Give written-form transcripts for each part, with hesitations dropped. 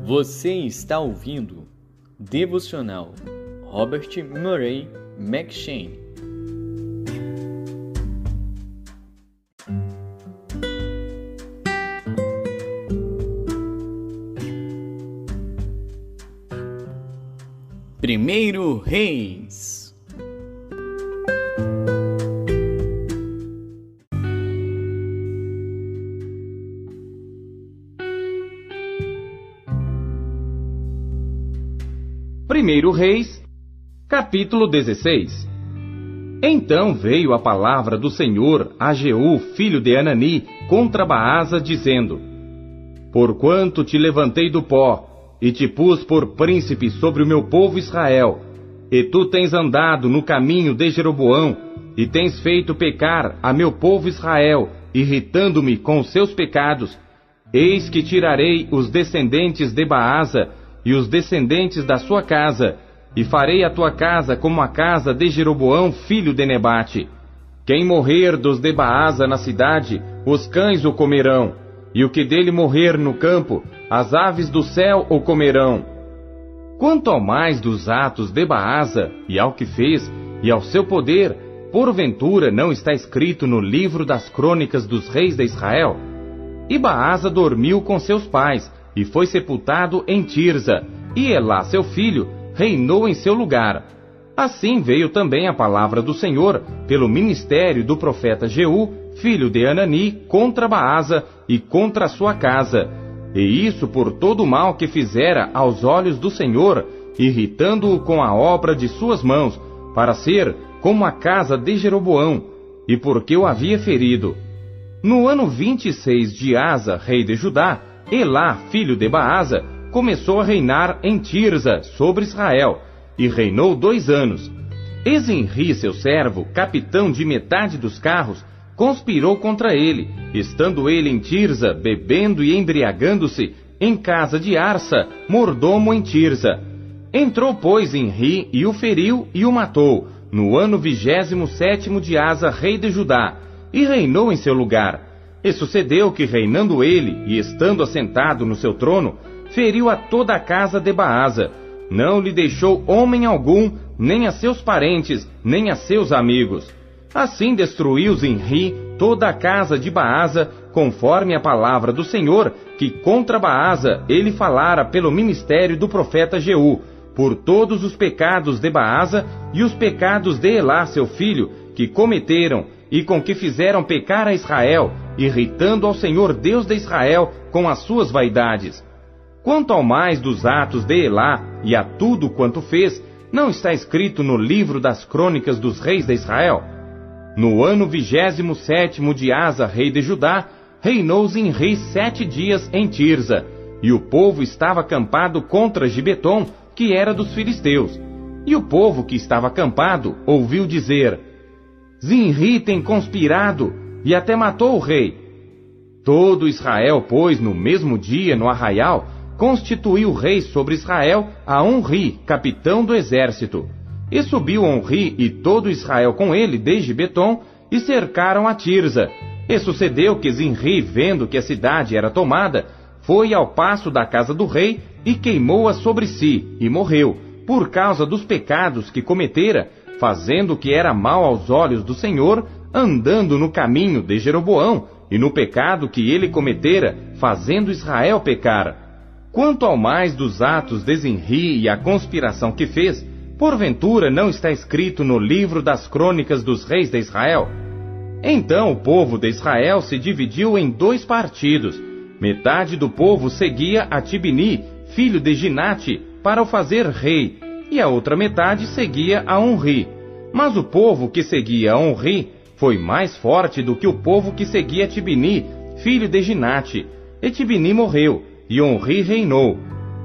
Você está ouvindo Devocional Robert Murray McCheyne. Primeiro Reis. Primeiro Reis, capítulo 16. Então veio a palavra do Senhor a Jeú, filho de Anani, contra Baasa, dizendo: Porquanto te levantei do pó, e te pus por príncipe sobre o meu povo Israel, e tu tens andado no caminho de Jeroboão, e tens feito pecar a meu povo Israel, irritando-me com os seus pecados, eis que tirarei os descendentes de Baasa, e os descendentes da sua casa, e farei a tua casa como a casa de Jeroboão, filho de Nebate. Quem morrer dos de Baasa na cidade, os cães o comerão, e o que dele morrer no campo, as aves do céu o comerão. Quanto ao mais dos atos de Baasa, e ao que fez, e ao seu poder, porventura não está escrito no livro das crônicas dos reis de Israel? E Baasa dormiu com seus pais, e foi sepultado em Tirza, e Elá, seu filho, reinou em seu lugar. Assim veio também a palavra do Senhor, pelo ministério do profeta Jeú, filho de Anani, contra Baasa e contra a sua casa, e isso por todo o mal que fizera aos olhos do Senhor, irritando-o com a obra de suas mãos, para ser como a casa de Jeroboão, e porque o havia ferido. No ano 26 de Asa, rei de Judá, Elá, filho de Baasa, começou a reinar em Tirza, sobre Israel, e reinou 2 anos. Ezenri, seu servo, capitão de metade dos carros, conspirou contra ele, estando ele em Tirza, bebendo e embriagando-se, em casa de Arsa, mordomo em Tirza. Entrou, pois, Enri, e o feriu e o matou, no ano 27º de Asa, rei de Judá, e reinou em seu lugar. E sucedeu que, reinando ele, e estando assentado no seu trono, feriu a toda a casa de Baasa. Não lhe deixou homem algum, nem a seus parentes, nem a seus amigos. Assim destruiu Zinri toda a casa de Baasa, conforme a palavra do Senhor, que contra Baasa ele falara pelo ministério do profeta Jeú, por todos os pecados de Baasa e os pecados de Elá, seu filho, que cometeram, e com que fizeram pecar a Israel, irritando ao Senhor Deus de Israel com as suas vaidades. Quanto ao mais dos atos de Elá, e a tudo quanto fez, não está escrito no livro das crônicas dos reis de Israel? No ano 27º de Asa, rei de Judá, reinou Zinri 7 dias em Tirza, e o povo estava acampado contra Gibeton, que era dos filisteus. E o povo que estava acampado ouviu dizer: Zinri tem conspirado, e até matou o rei. Todo Israel, pois, no mesmo dia, no arraial, constituiu rei sobre Israel a Onri, capitão do exército. E subiu Onri e todo Israel com ele desde Betom, e cercaram a Tirza. E sucedeu que Zinri, vendo que a cidade era tomada, foi ao paço da casa do rei e queimou-a sobre si, e morreu, por causa dos pecados que cometera, fazendo o que era mal aos olhos do Senhor, andando no caminho de Jeroboão, e no pecado que ele cometera, fazendo Israel pecar. Quanto ao mais dos atos de Zinri e a conspiração que fez, porventura não está escrito no livro das crônicas dos reis de Israel? Então o povo de Israel se dividiu em 2 partidos. Metade do povo seguia a Tibni, filho de Ginate, para o fazer rei, e a outra metade seguia a Onri. Mas o povo que seguia a Onri foi mais forte do que o povo que seguia Tibni, filho de Ginate. E Tibni morreu, e Onri reinou.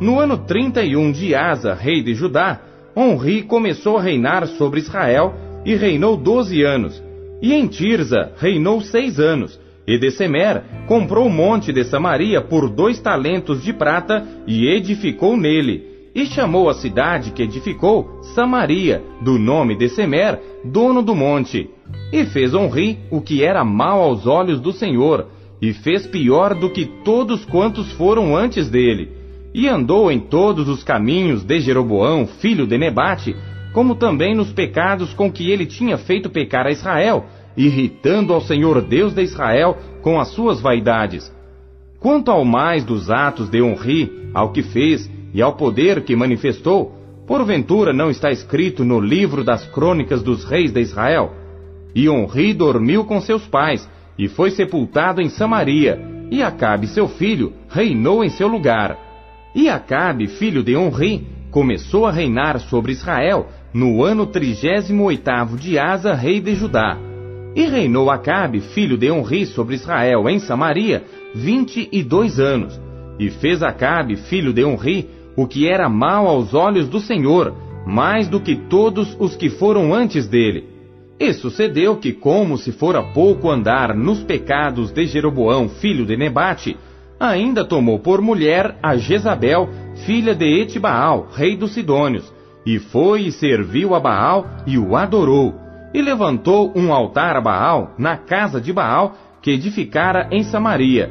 No ano 31 de Asa, rei de Judá, Onri começou a reinar sobre Israel, e reinou 12 anos. E em Tirza reinou 6 anos. E de Semer comprou o monte de Samaria por 2 talentos de prata, e edificou nele. E chamou a cidade que edificou Samaria, do nome de Semer, dono do monte. E fez Onri o que era mal aos olhos do Senhor, e fez pior do que todos quantos foram antes dele. e andou em todos os caminhos de Jeroboão, filho de Nebate, como também nos pecados com que ele tinha feito pecar a Israel, irritando ao Senhor Deus de Israel com as suas vaidades. Quanto ao mais dos atos de Onri, ao que fez e ao poder que manifestou, porventura não está escrito no livro das crônicas dos reis de Israel? E Onri dormiu com seus pais, e foi sepultado em Samaria, e Acabe seu filho reinou em seu lugar. E Acabe, filho de Onri, começou a reinar sobre Israel no ano 38º de Asa, rei de Judá. E reinou Acabe, filho de Onri, sobre Israel em Samaria 22 anos. E fez Acabe, filho de Onri, o que era mal aos olhos do Senhor, mais do que todos os que foram antes dele. E sucedeu que, como se fora pouco andar nos pecados de Jeroboão, filho de Nebate, ainda tomou por mulher a Jezabel, filha de Etibaal, rei dos Sidônios, e foi e serviu a Baal e o adorou, e levantou um altar a Baal na casa de Baal, que edificara em Samaria.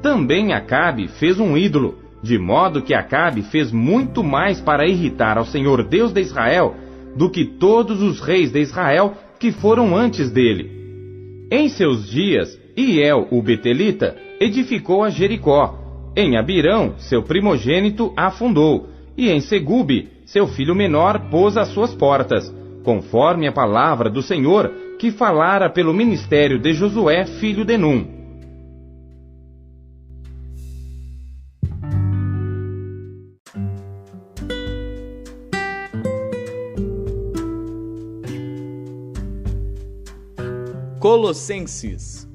Também Acabe fez um ídolo, de modo que Acabe fez muito mais para irritar ao Senhor Deus de Israel, do que todos os reis de Israel que foram antes dele. Em seus dias, Iel, o Betelita, edificou a Jericó. Em Abirão, seu primogênito, a fundou, e em Segube, seu filho menor, pôs as suas portas, conforme a palavra do Senhor, que falara pelo ministério de Josué, filho de Num. Colossenses.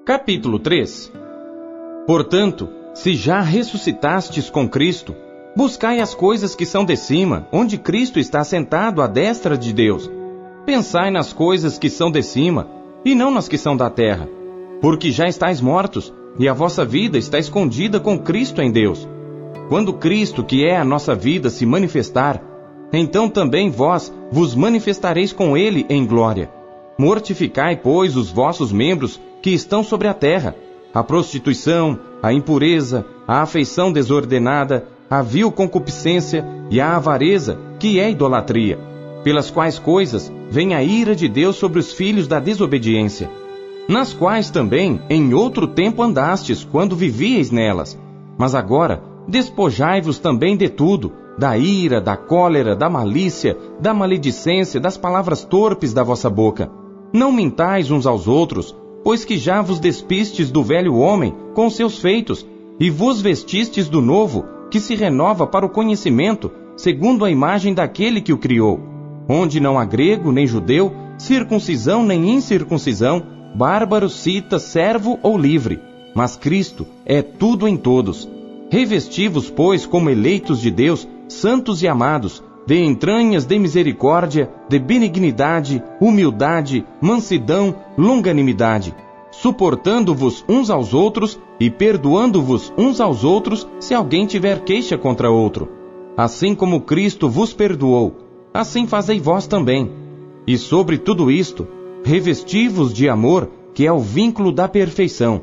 Capítulo 3. Portanto, se já ressuscitastes com Cristo, buscai as coisas que são de cima, onde Cristo está sentado à destra de Deus. Pensai nas coisas que são de cima, e não nas que são da terra, porque já estáis mortos, e a vossa vida está escondida com Cristo em Deus. Quando Cristo, que é a nossa vida, se manifestar, então também vós vos manifestareis com Ele em glória. Mortificai, pois, os vossos membros que estão sobre a terra, a prostituição, a impureza, a afeição desordenada, a vil concupiscência e a avareza, que é idolatria, pelas quais coisas vem a ira de Deus sobre os filhos da desobediência, nas quais também em outro tempo andastes, quando vivíeis nelas. Mas agora despojai-vos também de tudo, da ira, da cólera, da malícia, da maledicência, das palavras torpes da vossa boca. Não mintais uns aos outros, pois que já vos despistes do velho homem com seus feitos, e vos vestistes do novo, que se renova para o conhecimento, segundo a imagem daquele que o criou, onde não há grego nem judeu, circuncisão nem incircuncisão, bárbaro, cita, servo ou livre, mas Cristo é tudo em todos. Revesti-vos, pois, como eleitos de Deus, santos e amados, de entranhas de misericórdia, de benignidade, humildade, mansidão, longanimidade, suportando-vos uns aos outros e perdoando-vos uns aos outros, se alguém tiver queixa contra outro. Assim como Cristo vos perdoou, assim fazei vós também. E sobre tudo isto, revesti-vos de amor, que é o vínculo da perfeição.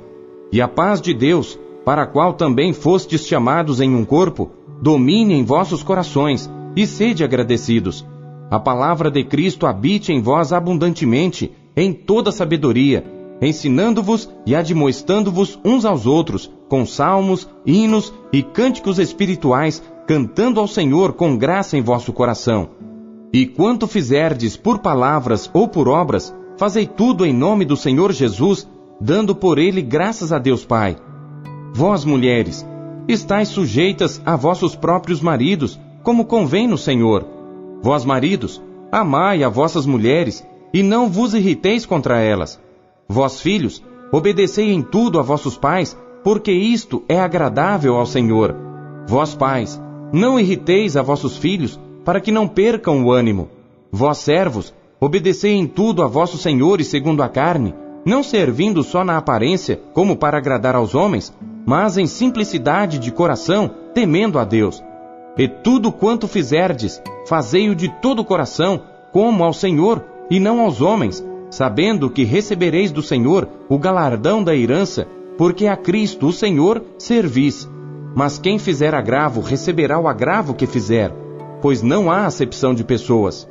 E a paz de Deus, para a qual também fostes chamados em um corpo, domine em vossos corações, e sede agradecidos. A palavra de Cristo habite em vós abundantemente, em toda sabedoria, ensinando-vos e admoestando-vos uns aos outros, com salmos, hinos e cânticos espirituais, cantando ao Senhor com graça em vosso coração. E quanto fizerdes por palavras ou por obras, fazei tudo em nome do Senhor Jesus, dando por ele graças a Deus Pai. Vós, mulheres, estáis sujeitas a vossos próprios maridos, como convém no Senhor. Vós, maridos, amai a vossas mulheres, e não vos irriteis contra elas. Vós, filhos, obedecei em tudo a vossos pais, porque isto é agradável ao Senhor. Vós, pais, não irriteis a vossos filhos, para que não percam o ânimo. Vós, servos, obedecei em tudo a vossos senhores segundo a carne, não servindo só na aparência, como para agradar aos homens, mas em simplicidade de coração, temendo a Deus. E tudo quanto fizerdes, fazei-o de todo o coração, como ao Senhor, e não aos homens, sabendo que recebereis do Senhor o galardão da herança, porque a Cristo, o Senhor, servis. Mas quem fizer agravo receberá o agravo que fizer, pois não há acepção de pessoas.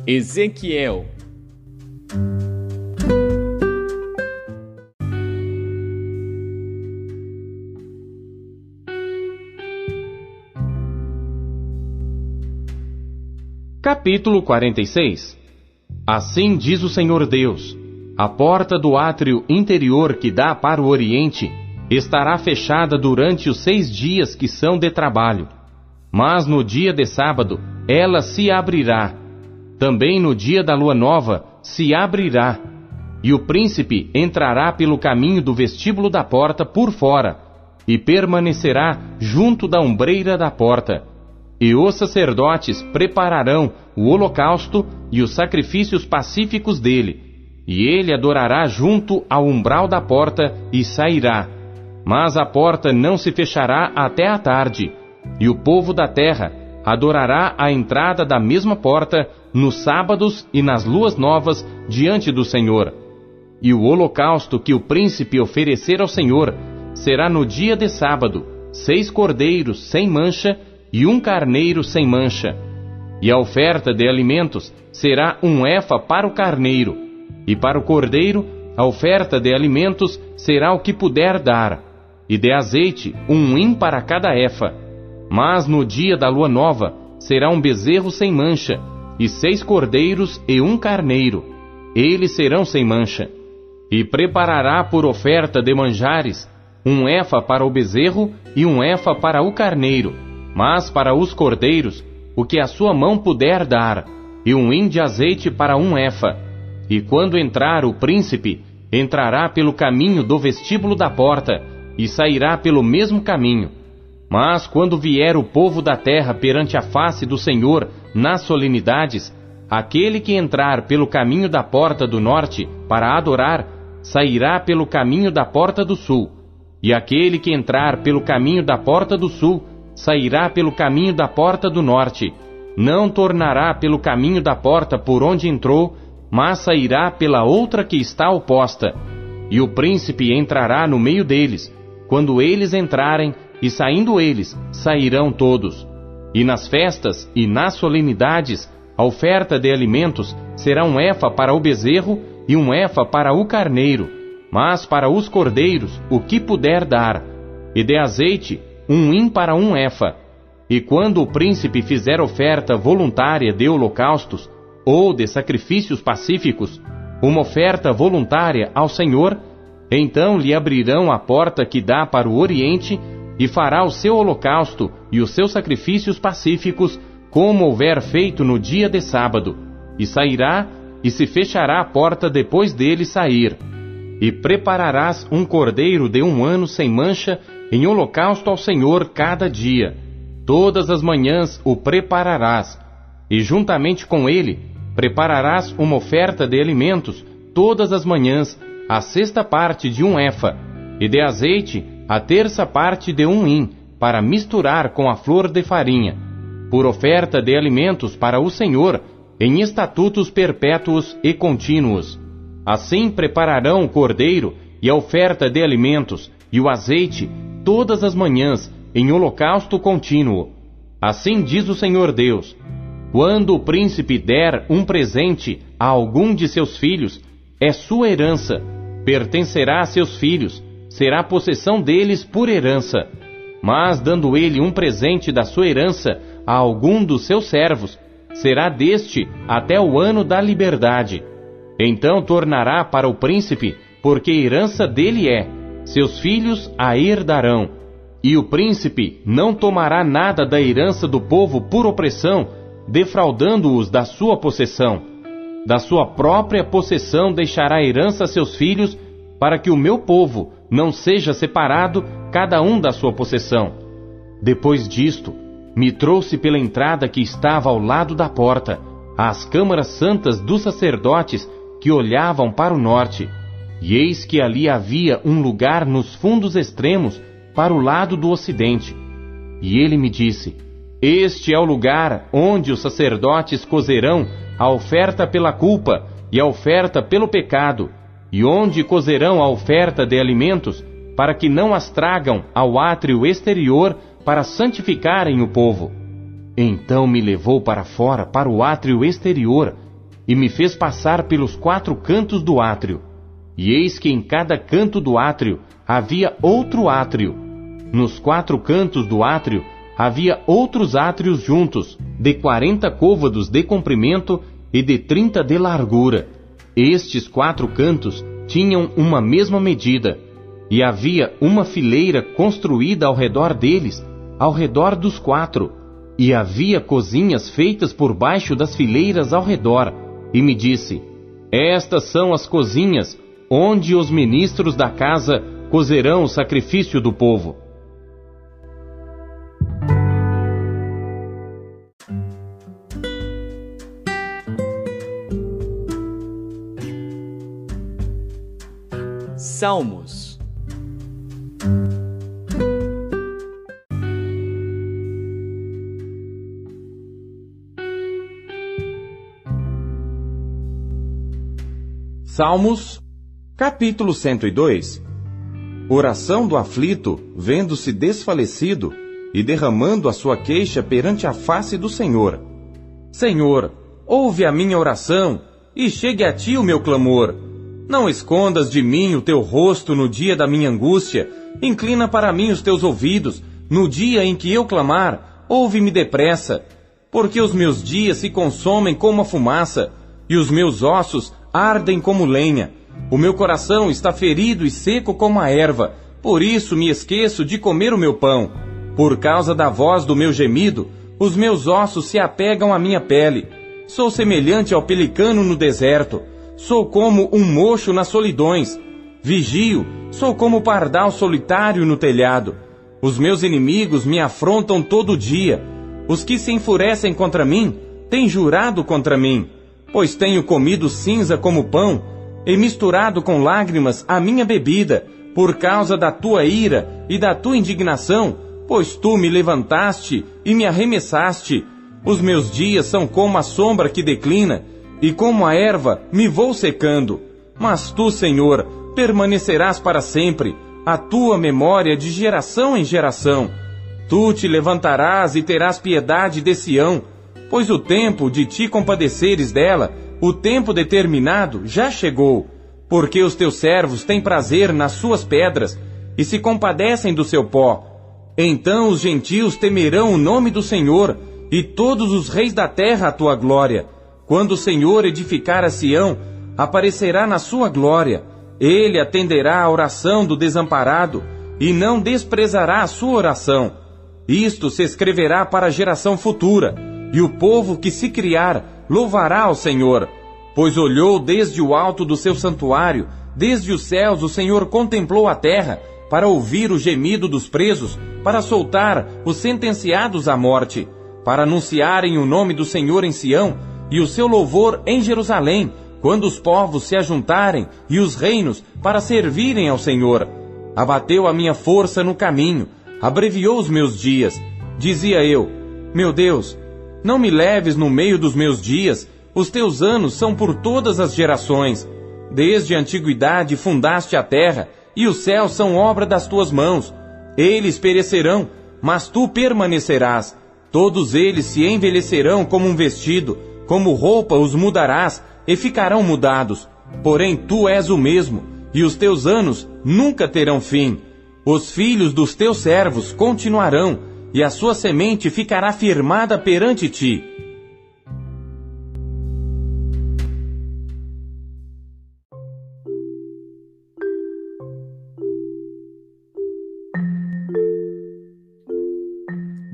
Ezequiel. Capítulo 46. Assim diz o Senhor Deus: a porta do átrio interior que dá para o oriente estará fechada durante os 6 dias que são de trabalho. Mas no dia de sábado ela se abrirá. Também no dia da lua nova se abrirá. E o príncipe entrará pelo caminho do vestíbulo da porta por fora, e permanecerá junto da ombreira da porta. E os sacerdotes prepararão o holocausto e os sacrifícios pacíficos dele, e ele adorará junto ao umbral da porta e sairá. Mas a porta não se fechará até a tarde, e o povo da terra adorará à entrada da mesma porta nos sábados e nas luas novas diante do Senhor. E o holocausto que o príncipe oferecer ao Senhor será no dia de sábado 6 cordeiros sem mancha e 1 carneiro sem mancha. E a oferta de alimentos será 1 efa para o carneiro, e para o cordeiro a oferta de alimentos será o que puder dar, e de azeite 1 hin para cada efa. Mas no dia da lua nova será 1 bezerro sem mancha, e 6 cordeiros e 1 carneiro, eles serão sem mancha. E preparará por oferta de manjares 1 efa para o bezerro e 1 efa para o carneiro, mas para os cordeiros, o que a sua mão puder dar, e 1 hin de azeite para 1 efa. E quando entrar o príncipe, entrará pelo caminho do vestíbulo da porta, e sairá pelo mesmo caminho. Mas quando vier o povo da terra perante a face do Senhor nas solenidades, aquele que entrar pelo caminho da porta do norte para adorar, sairá pelo caminho da porta do sul. E aquele que entrar pelo caminho da porta do sul, sairá pelo caminho da porta do norte, não tornará pelo caminho da porta por onde entrou, mas sairá pela outra que está oposta. E o príncipe entrará no meio deles, quando eles entrarem, e saindo eles, sairão todos. E nas festas e nas solenidades, a oferta de alimentos será 1 efa para o bezerro e 1 efa para o carneiro, mas para os cordeiros o que puder dar, e de azeite 1 hin para 1 efa. E quando o príncipe fizer oferta voluntária de holocaustos, ou de sacrifícios pacíficos, uma oferta voluntária ao Senhor, então lhe abrirão a porta que dá para o oriente, e fará o seu holocausto e os seus sacrifícios pacíficos, como houver feito no dia de sábado, e sairá, e se fechará a porta depois dele sair. E prepararás 1 cordeiro de 1 ano sem mancha, em holocausto ao Senhor cada dia. Todas as manhãs o prepararás, e juntamente com ele prepararás uma oferta de alimentos todas as manhãs, a 6ª parte de 1 efa, e de azeite a 1/3 parte de 1 hin, para misturar com a flor de farinha, por oferta de alimentos para o Senhor, em estatutos perpétuos e contínuos. Assim prepararão o cordeiro e a oferta de alimentos e o azeite todas as manhãs, em holocausto contínuo. Assim diz o Senhor Deus: quando o príncipe der um presente a algum de seus filhos, é sua herança, pertencerá a seus filhos, será possessão deles por herança. Mas dando ele um presente da sua herança a algum dos seus servos, será deste até o ano da liberdade. Então tornará para o príncipe, porque herança dele é, seus filhos a herdarão. E o príncipe não tomará nada da herança do povo por opressão, defraudando-os da sua possessão. Da sua própria possessão deixará herança a seus filhos, para que o meu povo não seja separado, cada um da sua possessão. Depois disto, me trouxe pela entrada que estava ao lado da porta, às câmaras santas dos sacerdotes que olhavam para o norte. E eis que ali havia um lugar nos fundos extremos para o lado do ocidente. E ele me disse: Este é o lugar onde os sacerdotes cozerão a oferta pela culpa e a oferta pelo pecado, e onde cozerão a oferta de alimentos, para que não as tragam ao átrio exterior para santificarem o povo. Então me levou para fora, para o átrio exterior, e me fez passar pelos 4 cantos do átrio. E eis que em cada canto do átrio havia outro átrio. Nos 4 cantos do átrio havia outros átrios juntos, de 40 côvados de comprimento e de 30 de largura. Estes 4 cantos tinham uma mesma medida, e havia uma fileira construída ao redor deles, ao redor dos 4, e havia cozinhas feitas por baixo das fileiras ao redor. E me disse: Estas são as cozinhas onde os ministros da casa cozerão o sacrifício do povo. Salmos. Salmos, capítulo 102. Oração do aflito, vendo-se desfalecido e derramando a sua queixa perante a face do Senhor. Senhor, ouve a minha oração e chegue a ti o meu clamor. Não escondas de mim o teu rosto no dia da minha angústia. Inclina para mim os teus ouvidos. No dia em que eu clamar, ouve-me depressa. Porque os meus dias se consomem como a fumaça, e os meus ossos ardem como lenha. O meu coração está ferido e seco como a erva. Por isso me esqueço de comer o meu pão. Por causa da voz do meu gemido, os meus ossos se apegam à minha pele. Sou semelhante ao pelicano no deserto. Sou como um mocho nas solidões. Vigio, sou como o pardal solitário no telhado. Os meus inimigos me afrontam todo dia. Os que se enfurecem contra mim têm jurado contra mim. Pois tenho comido cinza como pão, e misturado com lágrimas a minha bebida, por causa da tua ira e da tua indignação, pois tu me levantaste e me arremessaste. Os meus dias são como a sombra que declina, e como a erva me vou secando. Mas tu, Senhor, permanecerás para sempre, a tua memória de geração em geração. Tu te levantarás e terás piedade de Sião, pois o tempo de te compadeceres dela, o tempo determinado, já chegou. Porque os teus servos têm prazer nas suas pedras, e se compadecem do seu pó. Então os gentios temerão o nome do Senhor, e todos os reis da terra a tua glória. Quando o Senhor edificar a Sião, aparecerá na sua glória. Ele atenderá à oração do desamparado, e não desprezará a sua oração. Isto se escreverá para a geração futura, e o povo que se criar louvará ao Senhor. Pois olhou desde o alto do seu santuário, desde os céus o Senhor contemplou a terra, para ouvir o gemido dos presos, para soltar os sentenciados à morte, para anunciarem o nome do Senhor em Sião, e o seu louvor em Jerusalém, quando os povos se ajuntarem e os reinos para servirem ao Senhor. Abateu a minha força no caminho, abreviou os meus dias. Dizia eu: meu Deus, não me leves no meio dos meus dias, os teus anos são por todas as gerações. Desde a antiguidade fundaste a terra, e os céus são obra das tuas mãos. Eles perecerão, mas tu permanecerás. Todos eles se envelhecerão como um vestido, como roupa os mudarás, e ficarão mudados. Porém tu és o mesmo, e os teus anos nunca terão fim. Os filhos dos teus servos continuarão, e a sua semente ficará firmada perante ti.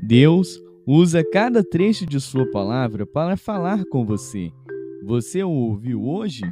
Deus usa cada trecho de sua palavra para falar com você. Você o ouviu hoje?